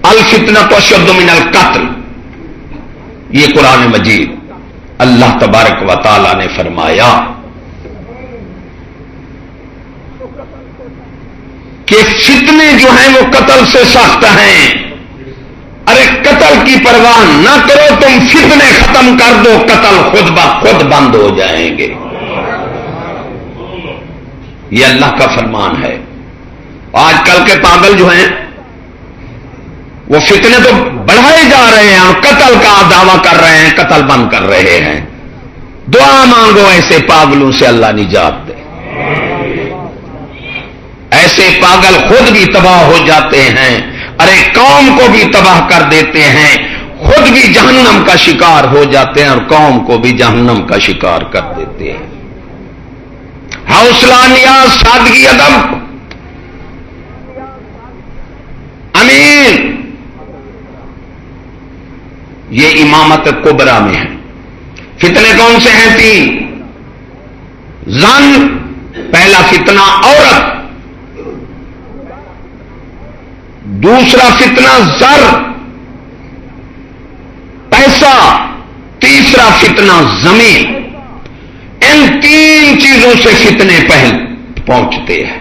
الفتنۃ اشد من القتل، یہ قرآن مجید اللہ تبارک و تعالی نے فرمایا کہ فتنے جو ہیں وہ قتل سے سخت ہیں. ارے قتل کی پرواہ نہ کرو تم، فتنے ختم کر دو، قتل خود بخود بند ہو جائیں گے. یہ اللہ کا فرمان ہے. آج کل کے پاگل جو ہیں وہ فتنے تو بڑھائے جا رہے ہیں اور قتل کا دعویٰ کر رہے ہیں، قتل بند کر رہے ہیں. دعا مانگو ایسے پاگلوں سے اللہ نجات دے. ایسے پاگل خود بھی تباہ ہو جاتے ہیں، ارے قوم کو بھی تباہ کر دیتے ہیں، خود بھی جہنم کا شکار ہو جاتے ہیں اور قوم کو بھی جہنم کا شکار کر دیتے ہیں. حوصلہ، نیاز، سادگی، ادب، امین، یہ امامت کبریٰ میں ہے. فتنے کون سے ہیں؟ 3. زن، پہلا فتنہ عورت، دوسرا فتنہ زر پیسہ، تیسرا فتنہ زمین. ان 3 چیزوں سے فتنے پہل پہنچتے ہیں.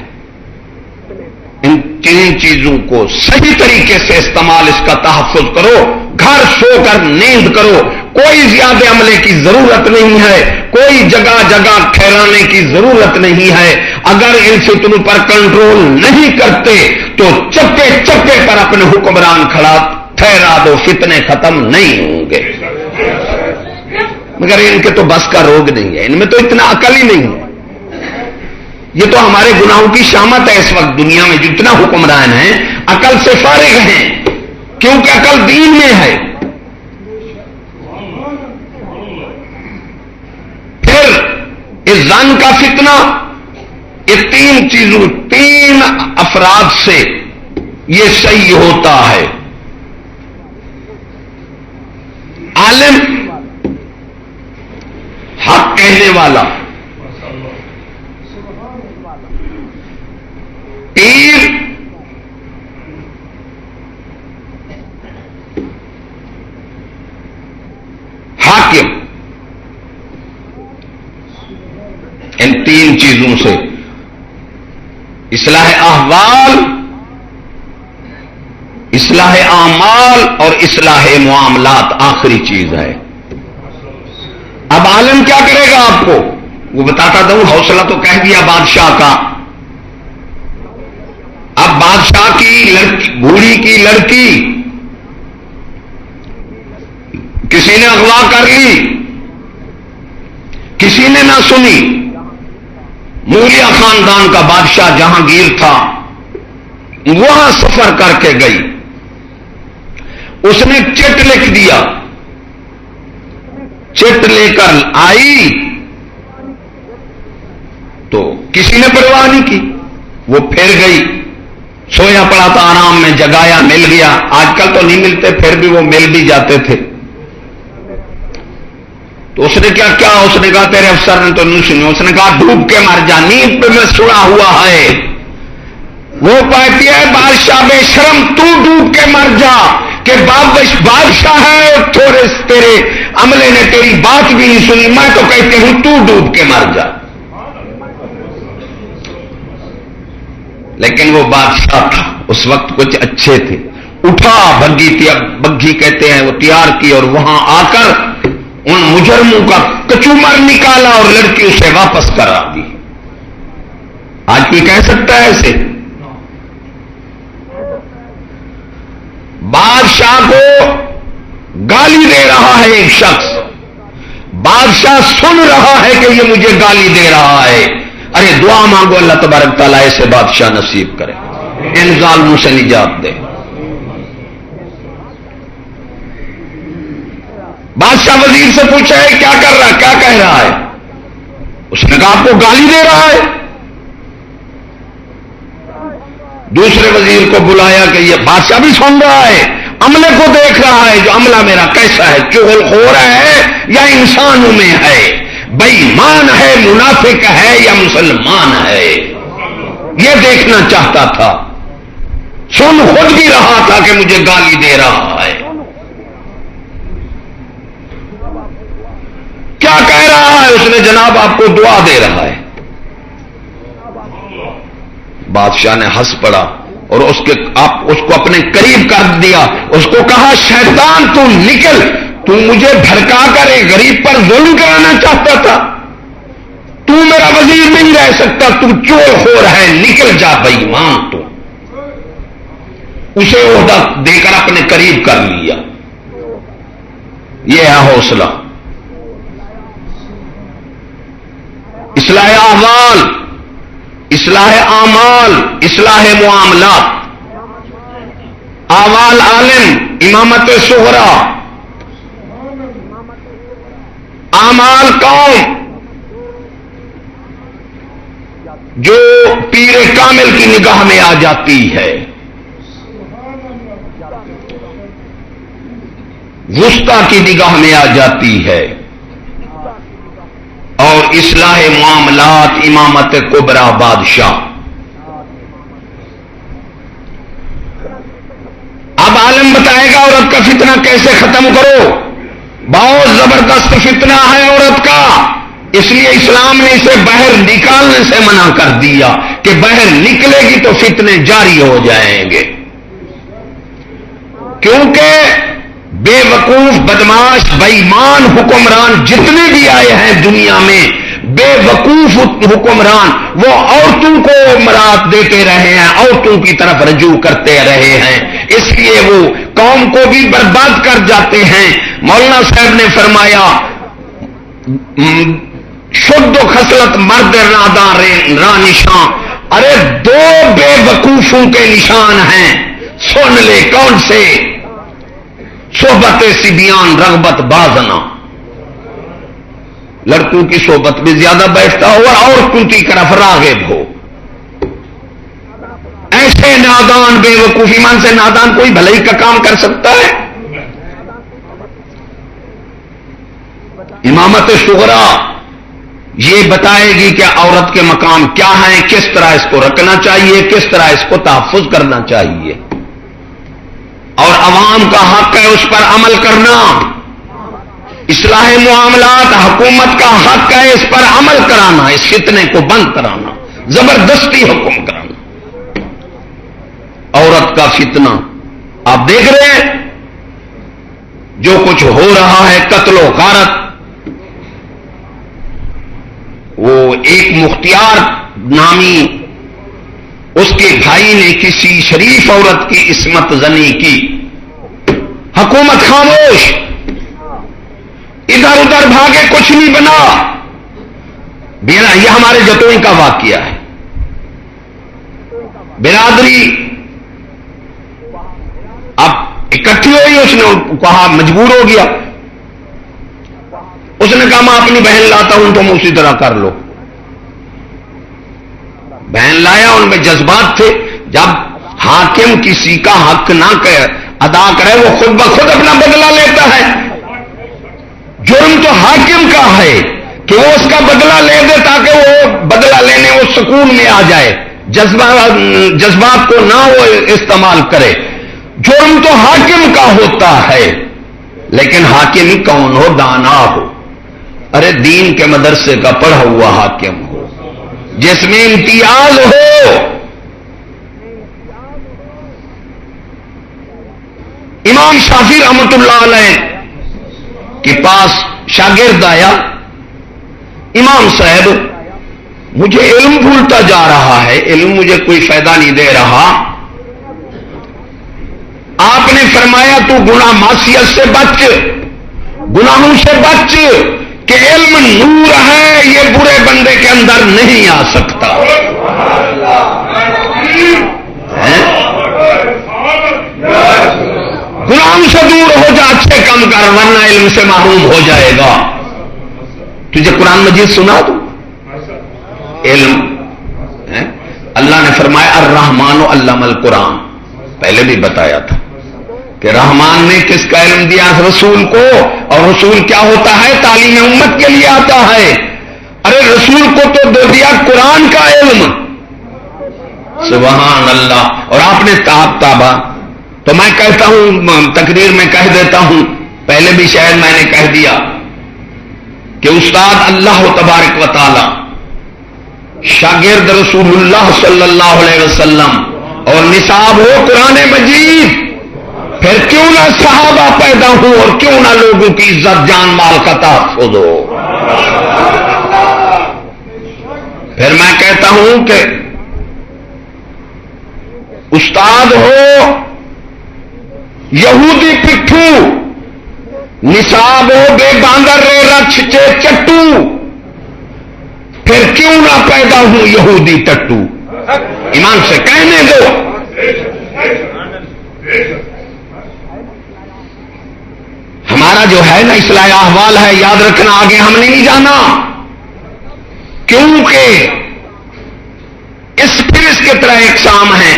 ان 3 چیزوں کو صحیح طریقے سے استعمال، اس کا تحفظ کرو. گھر سو کر نیند کرو، کوئی زیادہ عملے کی ضرورت نہیں ہے، کوئی جگہ جگہ ٹھہرانے کی ضرورت نہیں ہے. اگر ان فتنوں پر کنٹرول نہیں کرتے تو چپے چپے پر اپنے حکمران کھڑا ٹھہرا دو، فتنے ختم نہیں ہوں گے. مگر ان کے تو بس کا روگ نہیں ہے، ان میں تو اتنا عقل ہی نہیں ہے. یہ تو ہمارے گناہوں کی شامت ہے. اس وقت دنیا میں جتنا حکمران ہیں عقل سے فارغ ہیں، کیونکہ عقل دین میں ہے. پھر اس زن کا فتنہ، یہ 3 چیزوں، 3 افراد سے یہ صحیح ہوتا ہے. عالم، حق کہنے والا، پیر، حاکم. ان 3 چیزوں سے اصلاح احوال، اصلاح اعمال اور اصلاح معاملات آخری چیز ہے. اب عالم کیا کرے گا آپ کو وہ بتاتا تھا. حوصلہ تو کہہ دیا بادشاہ کا. اب بادشاہ کی لڑکی، بوڑھی کی لڑکی کسی نے اغوا کر لی، کسی نے نہ سنی. موریہ خاندان کا بادشاہ جہانگیر تھا، وہاں سفر کر کے گئی. اس نے چٹ لکھ دیا، چٹ لے کر آئی تو کسی نے پرواہ نہیں کی. وہ پھر گئی، سویا پڑا تھا آرام میں، جگایا، مل گیا. آج کل تو نہیں ملتے، پھر بھی وہ مل بھی جاتے تھے. تو اس نے کیا کیا؟ اس نے کہا تیرے افسر نے تو نہیں سنی. اس نے کہا ڈوب کے مر جا، نیند پہ میں سڑا ہوا ہے. وہ کہتی ہے بادشاہ بے شرم تو ڈوب کے مر جا، کہ بادشاہ ہے اور تھوڑے تیرے عملے نے تیری بات بھی نہیں سنی. میں تو کہتی ہوں تو ڈوب کے مر جا. لیکن وہ بادشاہ تھا، اس وقت کچھ اچھے تھے. اٹھا، بگھی تھی، اب بگھی کہتے ہیں، وہ تیار کی اور وہاں آ کر ان مجرموں کا کچومر نکالا اور لڑکی اسے واپس کرا دی. آج کوئی کہہ سکتا ہے ایسے؟ بادشاہ کو گالی دے رہا ہے ایک شخص، بادشاہ سن رہا ہے کہ یہ مجھے گالی دے رہا ہے. ارے دعا مانگو اللہ تبارک تعالیٰ ایسے بادشاہ نصیب کرے، ان ظالموں سے نجات دے. بادشاہ وزیر سے پوچھا ہے کیا کر رہا ہے، کیا کہہ رہا ہے؟ اس نے کہا آپ کو گالی دے رہا ہے. دوسرے وزیر کو بلایا کہ یہ بادشاہ بھی سن رہا ہے، عملے کو دیکھ رہا ہے، جو عملہ میرا کیسا ہے، چغل خور ہے یا انسانوں میں ہے، بے ایمان ہے، منافق ہے یا مسلمان ہے، یہ دیکھنا چاہتا تھا. سن خود بھی رہا تھا تھا کہ مجھے گالی دے رہا ہے. کیا کہہ رہا ہے؟ اس نے جناب آپ کو دعا دے رہا ہے. بادشاہ نے ہنس پڑا اور اس کو اپنے قریب کر دیا. اس کو کہا شیطان تو نکل، تو مجھے بھڑکا کر ایک غریب پر ظلم کرانا چاہتا تھا. تو میرا وزیر نہیں رہ سکتا، تو چور ہو رہا ہے، نکل جا بے ایمان. تو اسے عہدہ دے کر اپنے قریب کر لیا. یہ ہے حوصلہ. اصلاح احوال، اصلاح اعمال، اصلاح معاملات. احوال عالم، امامت صغرا. اعمال قوم جو پیر کامل کی نگاہ میں آ جاتی ہے. وسطی کی نگاہ میں آ جاتی ہے. اور اصلاح معاملات امامت کبریٰ بادشاہ. اب عالم بتائے گا عورت کا فتنہ کیسے ختم کرو. بہت زبردست فتنہ ہے عورت کا، اس لیے اسلام نے اسے باہر نکالنے سے منع کر دیا کہ باہر نکلے گی تو فتنے جاری ہو جائیں گے. کیونکہ بے وقوف، بدماش، بے ایمان حکمران جتنے بھی آئے ہیں دنیا میں، بے وقوف حکمران وہ عورتوں کو مراد دیتے رہے ہیں، عورتوں کی طرف رجوع کرتے رہے ہیں. اس لیے وہ قوم کو بھی برباد کر جاتے ہیں. مولانا صاحب نے فرمایا شد و خصلت مرد نادان راں نشان. ارے دو بے وقوفوں کے نشان ہیں، سن لے کون سے؟ صحبت سبیان رغبت بازنا. لڑکوں کی صحبت میں زیادہ بیٹھتا ہو اور عورتوں کی طرف راغب ہو. ایسے نادان بے وقوف. ایمان سے نادان کوئی بھلائی کا کام کر سکتا ہے؟ امامت صغرا یہ بتائے گی کہ عورت کے مقام کیا ہیں، کس طرح اس کو رکھنا چاہیے، کس طرح اس کو تحفظ کرنا چاہیے. اور عوام کا حق ہے اس پر عمل کرنا. اصلاح معاملات حکومت کا حق ہے اس پر عمل کرانا، اس فتنے کو بند کرانا، زبردستی حکم کرانا. عورت کا فتنہ آپ دیکھ رہے ہیں جو کچھ ہو رہا ہے، قتل و غارت. وہ ایک مختار نامی اس کے بھائی نے کسی شریف عورت کی عصمت زنی کی. حکومت خاموش، ادھر ادھر بھاگے، کچھ نہیں بنا. یہ ہمارے جتوئی کا واقعہ ہے. برادری اب اکٹھی ہوئی، اس نے کہا، مجبور ہو گیا. اس نے کہا میں اپنی بہن لاتا ہوں تم اسی طرح کر لو. بہن لایا، ان میں جذبات تھے. جب حاکم کسی کا حق نہ ادا کرے وہ خود بخود اپنا بدلہ لیتا ہے. جرم تو حاکم کا ہے کہ وہ اس کا بدلہ لے دے تاکہ وہ بدلہ لینے وہ سکون میں آ جائے، جذبات کو نہ وہ استعمال کرے. جرم تو حاکم کا ہوتا ہے، لیکن حاکم ہی کون ہو؟ دانا ہو. ارے دین کے مدرسے کا پڑھا ہوا حاکم ہو جس میں امتیاز ہو. امام شافعی رحمت اللہ علیہ کے پاس شاگرد آیا، امام صاحب مجھے علم بھولتا جا رہا ہے، علم مجھے کوئی فائدہ نہیں دے رہا. آپ نے فرمایا تو گناہ معصیت سے بچ، گناہوں سے بچ، کہ علم نور ہے، یہ برے بندے کے اندر نہیں آ سکتا. گناہوں سے دور ہو جا، اچھے کم کر، ورنہ علم سے محروم ہو جائے گا. تجھے قرآن مجید سنا دوں؟ علم اللہ نے فرمایا الرحمن علم القرآن. پہلے بھی بتایا تھا کہ رحمان نے کس کا علم دیا؟ رسول کو. اور رسول کیا ہوتا ہے؟ تعلیم امت کے لیے آتا ہے. ارے رسول کو تو دے دیا قرآن کا علم. سبحان اللہ. اور آپ نے تابا تو میں کہتا ہوں، تقریر میں کہہ دیتا ہوں، پہلے بھی شاید میں نے کہہ دیا کہ استاد اللہ تبارک و تعالی، شاگرد رسول اللہ صلی اللہ علیہ وسلم اور نصاب ہو قرآن مجید، پھر کیوں نہ صحابہ پیدا ہوں اور کیوں نہ لوگوں کی عزت جان مال کا تحفظ ہو۔ پھر میں کہتا ہوں کہ استاد ہو یہودی پٹھو، نصاب ہو بے باندر رے رچ چے چٹو، پھر کیوں نہ پیدا ہوں یہودی ٹٹو۔ ایمان سے کہنے دو۔ ہمارا جو ہے نا اصلاح احوال ہے، یاد رکھنا، آگے ہم نے نہیں جانا، کیونکہ اس فلس کی طرح اقسام ہیں۔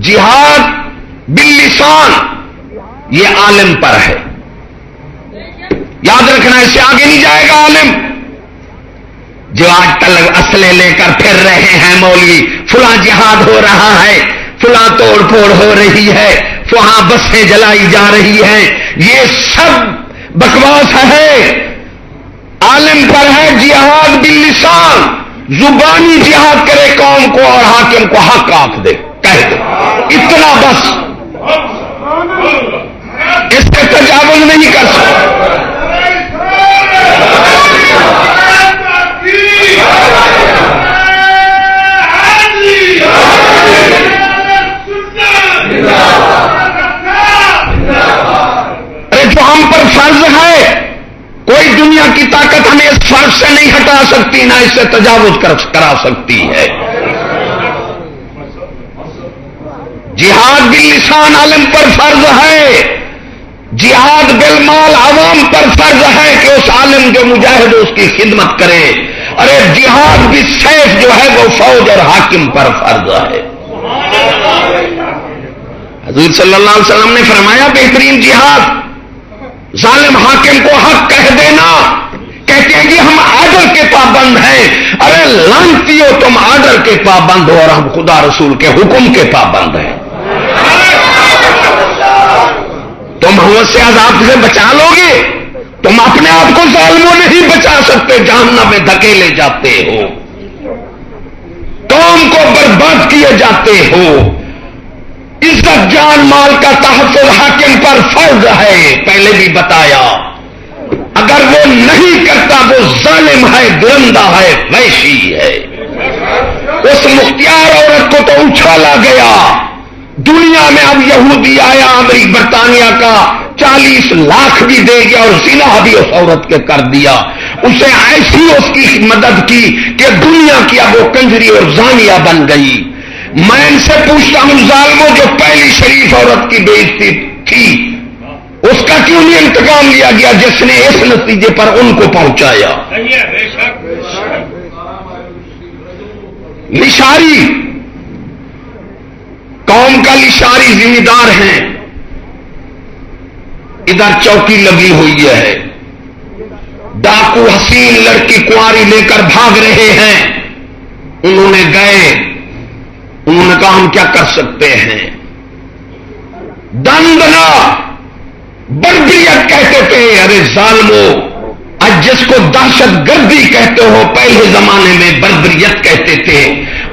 جہاد باللسان یہ عالم پر ہے، یاد رکھنا، اس سے آگے نہیں جائے گا عالم۔ جو آج تک اسلحے لے کر پھر رہے ہیں مولوی، فلاں جہاد ہو رہا ہے، فلاں توڑ پھوڑ ہو رہی ہے، وہاں بسیں جلائی جا رہی ہیں، یہ سب بکواس ہے۔ عالم پر ہے جہاد باللسان، زبانی جہاد کرے قوم کو اور حاکم کو حق آنکھ دے، کہہ دے، اتنا بس، اس سے تجاوز نہیں کر سکتا۔ ارے جو ہم پر فرض ہے، کوئی دنیا کی طاقت ہمیں اس فرض سے نہیں ہٹا سکتی، نہ اس سے تجاوز کرا سکتی ہے۔ جہاد باللسان عالم پر فرض ہے، جہاد بالمال عوام پر فرض ہے کہ اس عالم جو مجاہد اس کی خدمت کرے۔ ارے جہاد بالسیف جو ہے وہ فوج اور حاکم پر فرض ہے۔ حضور صلی اللہ علیہ وسلم نے فرمایا بہترین جہاد ظالم حاکم کو حق کہہ دینا۔ کہتے ہیں کہ ہم آرڈر کے پابند ہیں۔ ارے لعنتیو، تم آرڈر کے پابند ہو اور ہم خدا رسول کے حکم کے پابند ہیں۔ تم حوث سے عذاب سے بچا لو گے، تم اپنے آپ کو ظالموں نہیں بچا سکتے، جہنم میں دھکیلے جاتے ہو، قوم کو برباد کیے جاتے ہو۔ عزت جان مال کا تحفظ حاکم پر فرض ہے، پہلے بھی بتایا۔ اگر وہ نہیں کرتا وہ ظالم ہے، درندہ ہے، وحشی ہے۔ اس مختار عورت کو تو اچھالا گیا، دنیا میں اب یہودی آیا امریکہ برطانیہ کا 40 لاکھ بھی دے گیا اور زنا بھی اس عورت کے کر دیا۔ اسے ایسی اس کی مدد کی کہ دنیا کی اب وہ کنجری اور زانیہ بن گئی۔ میں ان سے پوچھتا ہوں ظالموں، جو پہلی شریف عورت کی بےعزتی تھی اس کا کیوں نہیں انتقام لیا گیا جس نے اس نتیجے پر ان کو پہنچایا؟ لشاری، قوم کا لشاری ذمہ دار ہیں، ادھر چوکی لگی ہوئی ہے، ڈاکو حسین لڑکی کنواری لے کر بھاگ رہے ہیں۔ انہوں نے گئے، انہوں نے کہا ہم کیا کر سکتے ہیں؟ دندنا بربریت کہتے تھے۔ ارے ظالمو، آج جس کو دہشت گردی کہتے ہو پہلے زمانے میں بربریت کہتے تھے،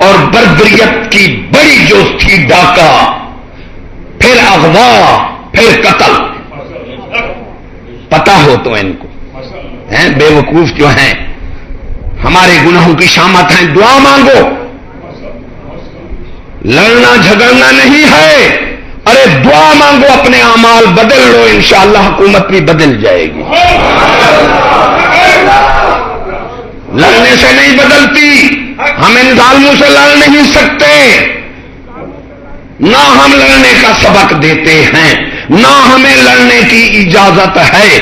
اور بربریت کی بڑی جو تھی ڈاکہ، پھر اغوا، پھر قتل۔ پتا ہو تو ان کو ہیں، بے وقوف جو ہیں، ہمارے گناہوں کی شامت ہیں۔ دعا مانگو، لڑنا جھگڑنا نہیں ہے، ارے دعا مانگو، اپنے اعمال بدل لو، انشاءاللہ حکومت بھی بدل جائے گی۔ لڑنے سے نہیں بدلتی، ہم ان ظالموں سے لڑ نہیں سکتے، نہ ہم لڑنے کا سبق دیتے ہیں، نہ ہمیں لڑنے کی اجازت ہے۔